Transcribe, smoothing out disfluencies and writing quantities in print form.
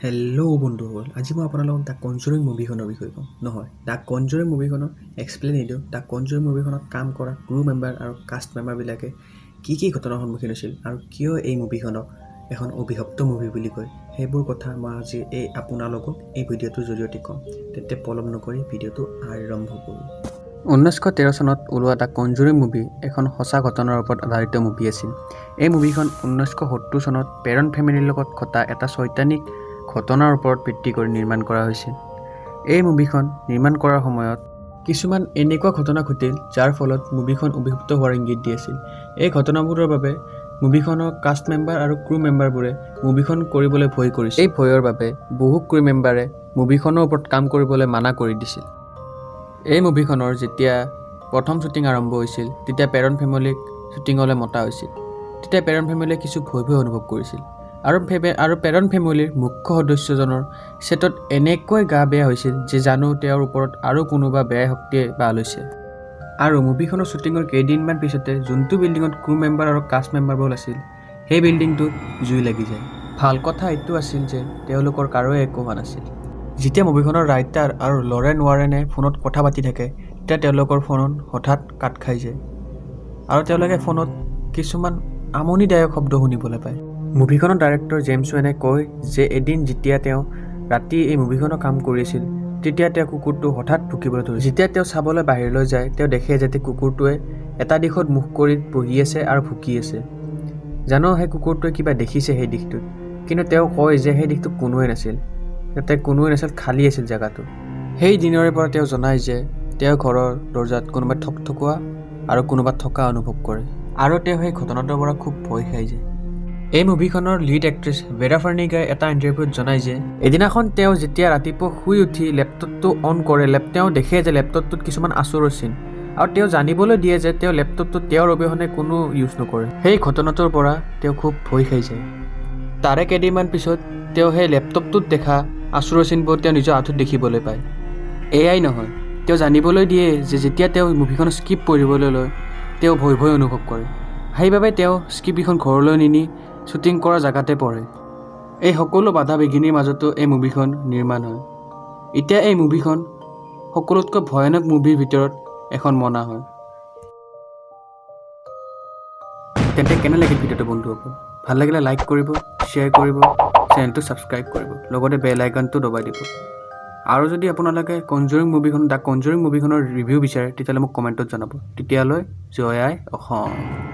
Hello' বন্ধুসকল, আজি মই আপোনালোকক দ্য কনজুৰিং মুভিখনৰ বিষয়ে ক'ম। নহয়, দ্য কনজুৰিং মুভিখনৰ এক্সপ্লেইন নিদিওঁ। দ্য কনজুৰিং মুভিখনত কাম কৰা ক্ৰু মেম্বাৰ আৰু কাষ্ট মেম্বাৰবিলাকে কি ঘটনাৰ সন্মুখীন হৈছিল আৰু কিয় এই মুভিখনক এখন অভিশপ্ত মুভি বুলি কয়, সেইবোৰ কথা মই আজি আপোনালোকক এই ভিডিঅ'টোৰ জৰিয়তে ক'ম। তেন্তে পলম নকৰি ভিডিঅ'টো আৰম্ভ কৰোঁ। 1913 চনত ওলোৱা দ্য কনজুৰিং মুভি এখন সঁচা ঘটনাৰ ওপৰত আধাৰিত মুভি আছিল। এই মুভিখন 1970 চনত পেৰন ফেমিলিৰ লগত ঘটা এটা চৈতানিক ঘটনাৰ ওপৰত ভিত্তি কৰি নিৰ্মাণ কৰা হৈছিল। এই মুভিখন নিৰ্মাণ কৰাৰ সময়ত কিছুমান এনেকুৱা ঘটনা ঘটিল যাৰ ফলত মুভিখন অভিশপ্ত হোৱাৰ ইংগিত দি আছিল। এই ঘটনাবোৰৰ বাবে মুভিখনৰ কাষ্ট মেম্বাৰ আৰু ক্ৰু মেম্বাৰবোৰে মুভিখন কৰিবলৈ ভয় কৰিছিল। এই ভয়ৰ বাবে বহু ক্ৰু মেম্বাৰে মুভিখনৰ ওপৰত কাম কৰিবলৈ মানা কৰি দিছিল। এই মুভিখনৰ যেতিয়া প্ৰথম শ্বুটিং আৰম্ভ হৈছিল তেতিয়া পেৰন ফেমিলিক শ্বুটিঙলৈ মতা হৈছিল। তেতিয়া পেৰন ফেমিলিয়ে কিছু ভয় অনুভৱ কৰিছিল আৰু পেৰন ফেমিলিৰ মুখ্য সদস্যজনৰ ছেটত এনেকৈ গা বেয়া হৈছিল যে জানো তেওঁৰ ওপৰত আৰু কোনোবা বেয়া শক্তিয়ে বাল লৈছে। আৰু মুভিখনৰ শ্বুটিঙৰ কেইদিনমান পিছতে যোনটো বিল্ডিঙত ক্ৰু মেম্বাৰ আৰু কাষ্ট মেম্বাৰবোৰ আছিল সেই বিল্ডিংটোত জুই লাগি যায়। ভাল কথা এইটো আছিল যে তেওঁলোকৰ কাৰোৱে একো হোৱা নাছিল। যেতিয়া মুভিখনৰ ৰাইটাৰ আৰু লৰেন ৱাৰেনে ফোনত কথা পাতি থাকে তেতিয়া তেওঁলোকৰ ফোনত হঠাৎ কাট খাই যায় আৰু তেওঁলোকে ফোনত কিছুমান আমনিদায়ক শব্দ শুনিবলৈ পায়। মুভিখনৰ ডাইৰেক্টৰ জেমছ ৱেনে কয় যে এদিন যেতিয়া তেওঁ ৰাতি এই মুভিখনৰ কাম কৰি আছিল তেতিয়া তেওঁ কুকুৰটো হঠাৎ ভুকিবলৈ ধৰিছিল। যেতিয়া তেওঁ চাবলৈ বাহিৰলৈ যায় তেওঁ দেখে যে কুকুৰটোৱে এটা দিশত মুখ কৰি বহি আছে আৰু ভুকি আছে। জানো সেই কুকুৰটোৱে কিবা দেখিছে সেই দিশটোত, কিন্তু তেওঁ কয় যে সেই দিশটোত কোনোৱে নাছিল, খালী আছিল জেগাটো। সেই দিনৰে পৰা তেওঁ জনায় যে তেওঁ ঘৰৰ দৰ্জাত কোনোবাই ঠকঠকোৱা আৰু কোনোবা থকা অনুভৱ কৰে আৰু তেওঁ সেই ঘটনাটোৰ পৰা খুব ভয় খাই যায়। এই মুভিখনৰ লিড এক্ট্ৰেছ ভেৰা ফাৰ্নিগাই এটা ইণ্টাৰভিউত জনায় যে এদিনাখন তেওঁ যেতিয়া ৰাতিপুৱা শুই উঠি লেপটপটো অন কৰে তেওঁ দেখে যে লেপটপটোত কিছুমান আচুৰৰ চিন আৰু তেওঁ জানিবলৈ দিয়ে যে তেওঁ লেপটপটো তেওঁৰ অবিহনে কোনো ইউজ নকৰে। সেই ঘটনাটোৰ পৰা তেওঁ খুব ভয় খাই যায়। তাৰে কেইদিনমান পিছত তেওঁ সেই লেপটপটোত দেখা আচুৰৰ চিনবোৰ তেওঁ নিজৰ আঁঠুত দেখিবলৈ পায়। এয়াই নহয়, তেওঁ জানিবলৈ দিয়ে যে যেতিয়া তেওঁ মুভিখন স্ক্ৰিপ্ট পঢ়িবলৈ লয় তেওঁ ভয় অনুভৱ কৰে। সেইবাবে তেওঁ স্ক্ৰিপ্টখন ঘৰলৈ নিনি শ্বুটিং কৰা জেগাতে পঢ়ে। এই সকলো বাধা বিঘিনিৰ মাজতো এই মুভিখন নিৰ্মাণ হয়। এতিয়া এই মুভিখন সকলোতকৈ ভয়ানক মুভিৰ ভিতৰত এখন মনা হয়। তেন্তে কেনে লাগিল ভিডিঅ'টো বন্ধুসকল? ভাল লাগিলে লাইক কৰিব, শ্বেয়াৰ কৰিব, চেনেলটো ছাবস্ক্ৰাইব কৰিব, লগতে বেল আইকনটো দবাই দিব। আৰু যদি আপোনালোকে দ্য কনজুৰিং মুভিখনৰ ৰিভিউ বিচাৰে তেতিয়াহ'লে মোক কমেণ্টত জনাব। তেতিয়ালৈ জয় আই অসম।